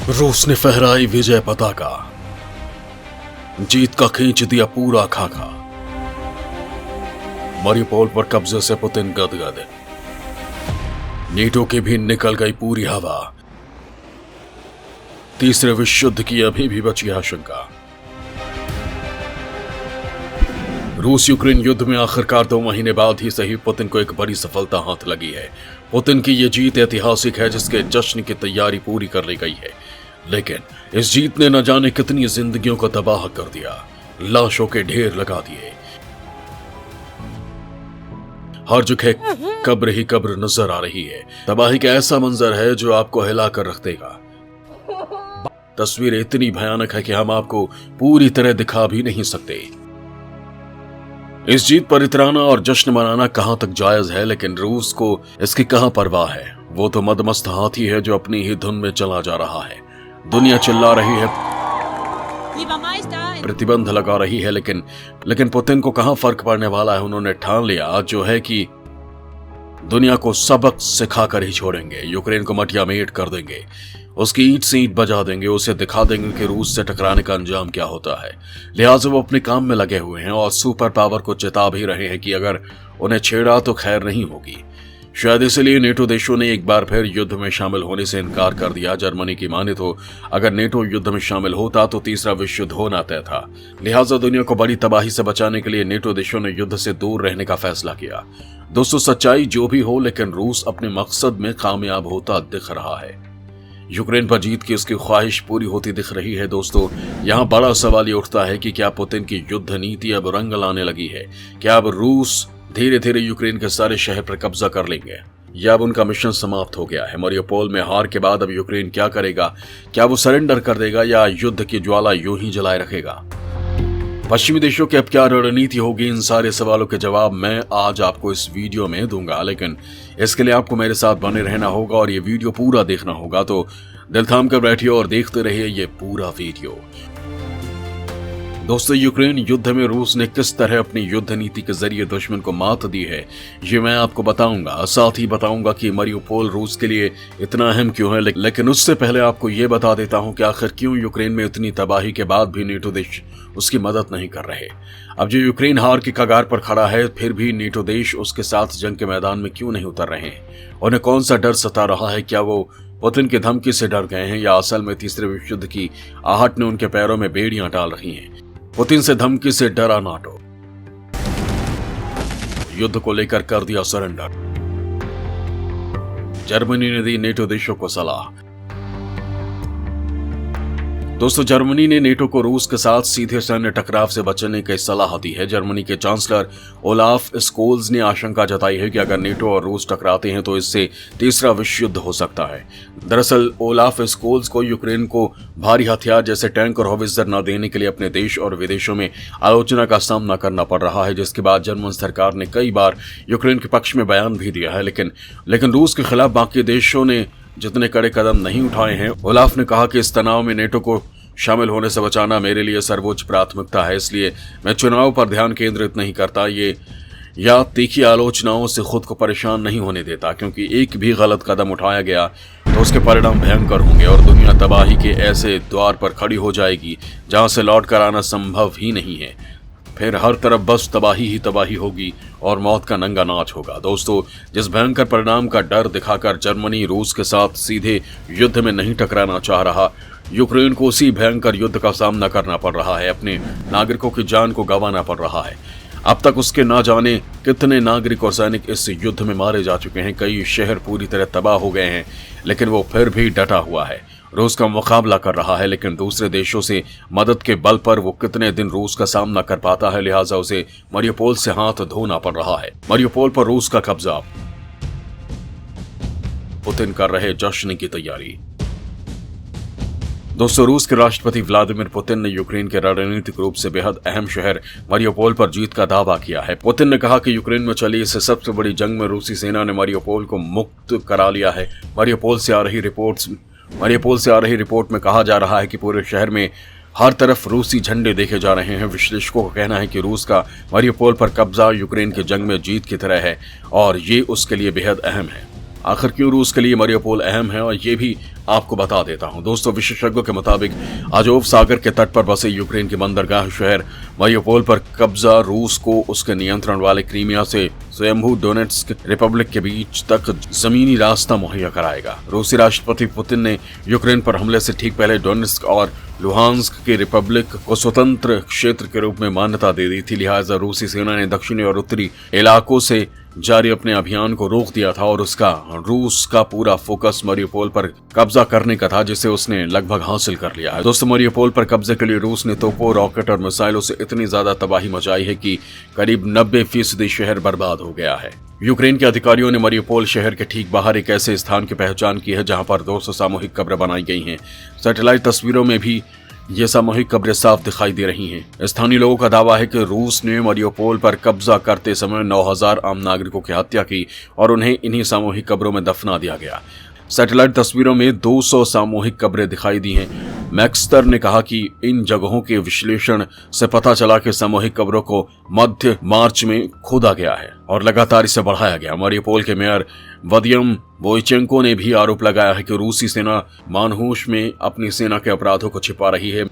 रूस ने फहराई विजय पताका, जीत का खींच दिया पूरा खाका। मारियोपोल पर कब्जे से पुतिन गदगद, नेटो की भी निकल गई पूरी हवा। तीसरे विश्व युद्ध की अभी भी बची आशंका। रूस यूक्रेन युद्ध में आखिरकार 2 महीने बाद ही सही पुतिन को एक बड़ी सफलता हाथ लगी है। पुतिन की यह जीत ऐतिहासिक है जिसके जश्न की तैयारी पूरी कर ली गई है, लेकिन इस जीत ने न जाने कितनी जिंदगियों को तबाह कर दिया, लाशों के ढेर लगा दिए। हर जगह कब्र ही कब्र नजर आ रही है। तबाही का ऐसा मंजर है जो आपको हिला कर रख देगा। तस्वीर इतनी भयानक है कि हम आपको पूरी तरह दिखा भी नहीं सकते। इस जीत पर इतराना और जश्न मनाना कहां तक जायज है, लेकिन रूस को इसकी कहां परवाह है। वो तो मदमस्त हाथी है जो अपनी ही धुन में चला जा रहा है। दुनिया चिल्ला रही है, प्रतिबंध लगा रही है, लेकिन पुतिन को कहां फर्क पड़ने वाला है। उन्होंने ठान लिया जो है कि दुनिया को सबक सिखाकर ही छोड़ेंगे। यूक्रेन को मटियामेट कर देंगे, उसकी ईंट से ईंट बजा देंगे, उसे दिखा देंगे कि रूस से टकराने का अंजाम क्या होता है। लिहाजा वो अपने काम में लगे हुए हैं और सुपर पावर को चेता भी रहे हैं कि अगर उन्हें छेड़ा तो खैर नहीं होगी। शायद इसलिए नेटो देशों ने एक बार फिर युद्ध में शामिल होने से इनकार कर दिया। जर्मनी की माने तो अगर नेटो युद्ध में शामिल होता तो तीसरा विश्व युद्ध होना तय था। लिहाजा दुनिया को बड़ी तबाही से बचाने के लिए नेटो देशों ने युद्ध से दूर रहने का फैसला किया। दोस्तों, सच्चाई जो भी हो, लेकिन रूस अपने मकसद में कामयाब होता दिख रहा है। यूक्रेन पर जीत की उसकी ख्वाहिश पूरी होती दिख रही है। दोस्तों, यहाँ बड़ा सवाल ये उठता है कि क्या पुतिन की युद्ध नीति अब रंग लाने लगी है? क्या अब रूस धीरे धीरे यूक्रेन के सारे शहर पर कब्जा कर लेंगे, या अब उनका मिशन समाप्त हो गया है? मारियोपोल में हार के बाद अब यूक्रेन क्या करेगा? क्या वो सरेंडर कर देगा या युद्ध की ज्वाला यूं ही जलाए रखेगा? पश्चिमी देशों की अब क्या रणनीति होगी? इन सारे सवालों के जवाब मैं आज आपको इस वीडियो में दूंगा, लेकिन इसके लिए आपको मेरे साथ बने रहना होगा और ये वीडियो पूरा देखना होगा। तो दिल थाम कर बैठिए और देखते रहिए ये पूरा वीडियो। दोस्तों, यूक्रेन युद्ध में रूस ने किस तरह अपनी युद्ध नीति के जरिए दुश्मन को मात दी है, ये मैं आपको बताऊंगा। साथ ही बताऊंगा कि मारियोपोल रूस के लिए इतना अहम क्यों है। लेकिन उससे पहले आपको ये बता देता हूं कि आखिर क्यों यूक्रेन में इतनी तबाही के बाद भी नेटो देश उसकी मदद नहीं कर रहे। अब जो यूक्रेन हार की कगार पर खड़ा है, फिर भी नेटो देश उसके साथ जंग के मैदान में क्यों नहीं उतर रहे हैं? उन्हें कौन सा डर सता रहा है? क्या वो पुतिन की धमकी से डर गए हैं, या असल में तीसरे विश्व युद्ध की आहट ने उनके पैरों में बेड़ियां डाल रही हैं? पुतिन से धमकी से डरा नाटो, युद्ध को लेकर कर दिया सरेंडर। जर्मनी ने दी नेटो देशों को सलाह। दोस्तों, जर्मनी ने नेटो को रूस के साथ सीधे सैन्य टकराव से बचने की सलाह दी है। जर्मनी के चांसलर ओलाफ स्कोल्स ने आशंका जताई है कि अगर नेटो और रूस टकराते हैं तो इससे तीसरा विश्व युद्ध हो सकता है। दरअसल ओलाफ स्कोल्स को यूक्रेन को भारी हथियार जैसे टैंक और होवित्जर न देने के लिए अपने देश और विदेशों में आलोचना का सामना करना पड़ रहा है, जिसके बाद जर्मन सरकार ने कई बार यूक्रेन के पक्ष में बयान भी दिया है। लेकिन रूस के खिलाफ बाकी देशों ने जितने कड़े कदम नहीं उठाए हैं। ओलाफ ने कहा कि इस तनाव में नेटो को शामिल होने से बचाना मेरे लिए सर्वोच्च प्राथमिकता है, इसलिए मैं चुनाव पर ध्यान केंद्रित नहीं करता या तीखी आलोचनाओं से खुद को परेशान नहीं होने देता, क्योंकि एक भी गलत कदम उठाया गया तो उसके परिणाम भयंकर होंगे और दुनिया तबाही के ऐसे द्वार पर खड़ी हो जाएगी जहां से लौट कर आना संभव ही नहीं है। फिर हर तरफ बस तबाही ही तबाही होगी और मौत का नंगा नाच होगा। दोस्तों, जिस भयंकर परिणाम का डर दिखाकर जर्मनी रूस के साथ सीधे युद्ध में नहीं टकराना चाह रहा, यूक्रेन को उसी भयंकर युद्ध का सामना करना पड़ रहा है। अपने नागरिकों की जान को गंवाना पड़ रहा है। अब तक उसके ना जाने कितने नागरिक और सैनिक इस युद्ध में मारे जा चुके हैं। कई शहर पूरी तरह तबाह हो गए हैं, लेकिन वो फिर भी डटा हुआ है, रूस का मुकाबला कर रहा है। लेकिन दूसरे देशों से मदद के बल पर वो कितने दिन रूस का सामना कर पाता है, लिहाजा उसे मारियोपोल से हाथ धोना पड़ रहा है। मारियोपोल पर रूस का कब्जा, पुतिन कर रहे जश्न की तैयारी। दोस्तों, रूस के राष्ट्रपति व्लादिमीर पुतिन ने यूक्रेन के रणनीतिक रूप से बेहद अहम शहर मारियोपोल पर जीत का दावा किया है। पुतिन ने कहा कि यूक्रेन में चली इस सबसे बड़ी जंग में रूसी सेना ने मारियोपोल को मुक्त करा लिया है। मारियोपोल से आ रही रिपोर्ट में कहा जा रहा है कि पूरे शहर में हर तरफ रूसी झंडे देखे जा रहे हैं। विश्लेषकों का कहना है कि रूस का मारियोपोल पर कब्जा यूक्रेन की जंग में जीत की तरह है और ये उसके लिए बेहद अहम है। आखिर क्यों रूस के लिए मारियोपोल अहम है, और ये भी आपको बता देता हूं। दोस्तों, विशेषज्ञों के मुताबिक अजोव सागर के तट पर बसे यूक्रेन के बंदरगाह शहर मारियोपोल पर कब्जा रूस को उसके नियंत्रण वाले क्रीमिया से स्वयंभू डोनेट्स्क रिपब्लिक के बीच तक जमीनी रास्ता मुहैया कराएगा। रूसी राष्ट्रपति पुतिन ने यूक्रेन पर हमले से ठीक पहले डोनेट्स्क और लुहांस्क की रिपब्लिक को स्वतंत्र क्षेत्र के रूप में मान्यता दे दी थी। लिहाजा रूसी सेना ने दक्षिणी और उत्तरी इलाकों से जारी अपने अभियान को रोक दिया था और रूस का पूरा फोकस मारियोपोल पर कब्जा करने का था, जिसे उसने लगभग हासिल कर लिया है। दोस्तों, मारियोपोल पर कब्जे के लिए रूस ने तोपों, रॉकेट और मिसाइलों से इतनी ज्यादा तबाही मचाई है कि करीब 90% शहर बर्बाद हो गया है। यूक्रेन के अधिकारियों ने मारियोपोल शहर के ठीक बाहर एक ऐसे स्थान की पहचान की है जहां पर 200 सामूहिक कब्रें बनाई गई हैं। सैटेलाइट तस्वीरों में भी ये सामूहिक कब्रें साफ दिखाई दे रही हैं। स्थानीय लोगों का दावा है कि रूस ने मारियोपोल पर कब्जा करते समय 9000 आम नागरिकों की हत्या की और उन्हें इन्हीं सामूहिक कब्रों में दफना दिया गया। सैटेलाइट तस्वीरों में 200 सामूहिक कब्रें दिखाई दी हैं। मैक्स्टर ने कहा कि इन जगहों के विश्लेषण से पता चला कि सामूहिक कब्रों को मध्य मार्च में खोदा गया है और लगातार इसे बढ़ाया गया। मारियोपोल के मेयर वदियम बोइचेंको ने भी आरोप लगाया है कि रूसी सेना मानहूस में अपनी सेना के अपराधों को छिपा रही है।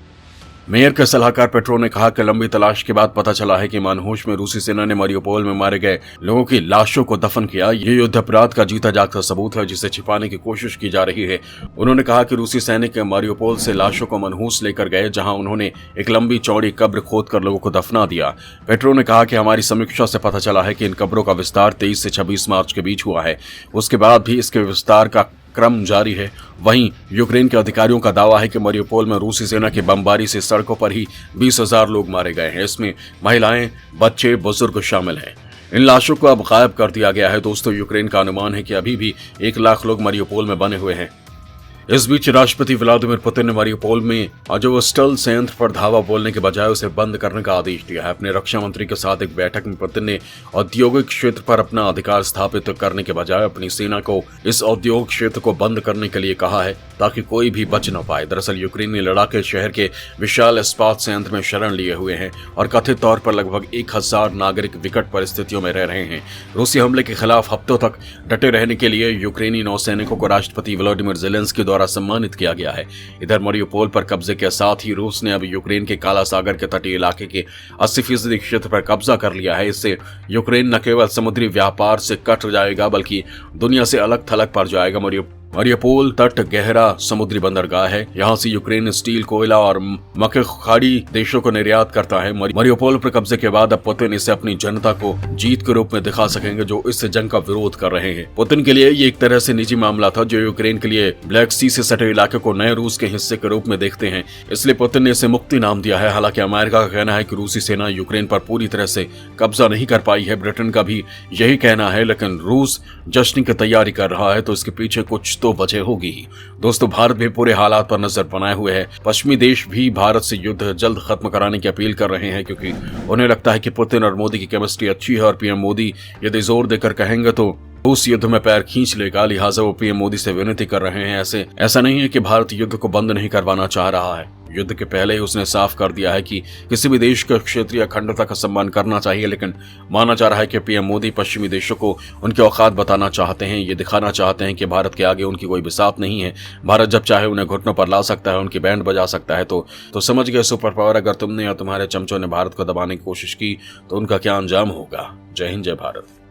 मेयर के सलाहकार पेट्रो ने कहा कि लंबी तलाश के बाद पता चला है कि मानहूस में रूसी सेना ने मारियोपोल में मारे गए लोगों की लाशों को दफन किया। ये युद्ध अपराध का जीता जागता सबूत है जिसे छिपाने की कोशिश की जा रही है। उन्होंने कहा कि रूसी सैनिक मारियोपोल से लाशों को मनहूस लेकर गए, जहां उन्होंने एक लंबी चौड़ी कब्र खोदकर लोगों को दफना दिया। पेट्रो ने कहा कि हमारी समीक्षा से पता चला है कि इन कब्रों का विस्तार 23 से 26 मार्च के बीच हुआ है। उसके बाद भी इसके विस्तार का क्रम जारी है। वहीं यूक्रेन के अधिकारियों का दावा है कि मारियोपोल में रूसी सेना की बमबारी से सड़कों पर ही 20,000 लोग मारे गए हैं। इसमें महिलाएं, बच्चे, बुजुर्ग शामिल हैं। इन लाशों को अब गायब कर दिया गया है। दोस्तों, यूक्रेन का अनुमान है कि अभी भी 1 लाख लोग मारियोपोल में बने हुए हैं। इस बीच राष्ट्रपति व्लादिमीर पुतिन ने मारियोपोल में अजोवस्टल संयंत्र पर धावा बोलने के बजाय उसे बंद करने का आदेश दिया है। अपने रक्षा मंत्री के साथ एक बैठक में पुतिन ने औद्योगिक क्षेत्र पर अपना अधिकार स्थापित करने के बजाय अपनी सेना को इस औद्योगिक क्षेत्र को बंद करने के लिए कहा है ताकि कोई भी बच न पाए। दरअसल यूक्रेनी लड़ाके शहर के विशाल इस्पात संयंत्र में शरण लिए हुए हैं और कथित तौर पर लगभग 1000 नागरिक विकट परिस्थितियों में रह रहे हैं। रूसी हमले के खिलाफ हफ्तों तक डटे रहने के लिए यूक्रेनी नौसैनिकों को राष्ट्रपति व्लादिमीर ज़ेलेंस्की द्वारा सम्मानित किया गया है। इधर मारियोपोल पर कब्जे के साथ ही रूस ने अब यूक्रेन के काला सागर के तटीय इलाके के 80% क्षेत्र पर कब्जा कर लिया है। इससे यूक्रेन न केवल समुद्री व्यापार से कट जाएगा बल्कि दुनिया से अलग थलग पड़ जाएगा। मारियोपोल तट गहरा समुद्री बंदरगाह है। यहाँ से यूक्रेन स्टील, कोयला और मक्के खाड़ी देशों को निर्यात करता है। मारियोपोल पर कब्जे के बाद अब पुतिन इसे अपनी जनता को जीत के रूप में दिखा सकेंगे जो इस जंग का विरोध कर रहे हैं। पुतिन के लिए ये एक तरह से निजी मामला था जो यूक्रेन के लिए ब्लैक सी से सटे इलाके को नए रूस के हिस्से के रूप में देखते हैं, इसलिए पुतिन ने इसे मुक्ति नाम दिया है। हालांकि अमेरिका का कहना है कि रूसी सेना यूक्रेन पर पूरी तरह से कब्जा नहीं कर पाई है। ब्रिटेन का भी यही कहना है, लेकिन रूस जश्न की तैयारी कर रहा है तो इसके पीछे कुछ तो वजह होगी। दोस्तों, भारत भी पूरे हालात पर नजर बनाए हुए है। पश्चिमी देश भी भारत से युद्ध जल्द खत्म कराने की अपील कर रहे हैं क्योंकि उन्हें लगता है कि पुतिन और मोदी की केमिस्ट्री अच्छी है और पीएम मोदी यदि जोर देकर कहेंगे तो रूस युद्ध में पैर खींच लेगा। लिहाजा वो पीएम मोदी से विनती कर रहे हैं। ऐसा नहीं है कि भारत युद्ध को बंद नहीं करवाना चाह रहा है। युद्ध के पहले ही उसने साफ कर दिया है कि किसी भी देश के क्षेत्रीय अखंडता का सम्मान करना चाहिए, लेकिन माना जा रहा है कि पीएम मोदी पश्चिमी देशों को उनके औकात बताना चाहते हैं। ये दिखाना चाहते हैं कि भारत के आगे उनकी कोई बिसात नहीं है। भारत जब चाहे उन्हें घुटनों पर ला सकता है, उनकी बैंड बजा सकता है। तो समझ गए सुपर पावर, अगर तुमने या तुम्हारे चमचों ने भारत को दबाने की कोशिश की तो उनका क्या अंजाम होगा। जय हिंद, जय भारत।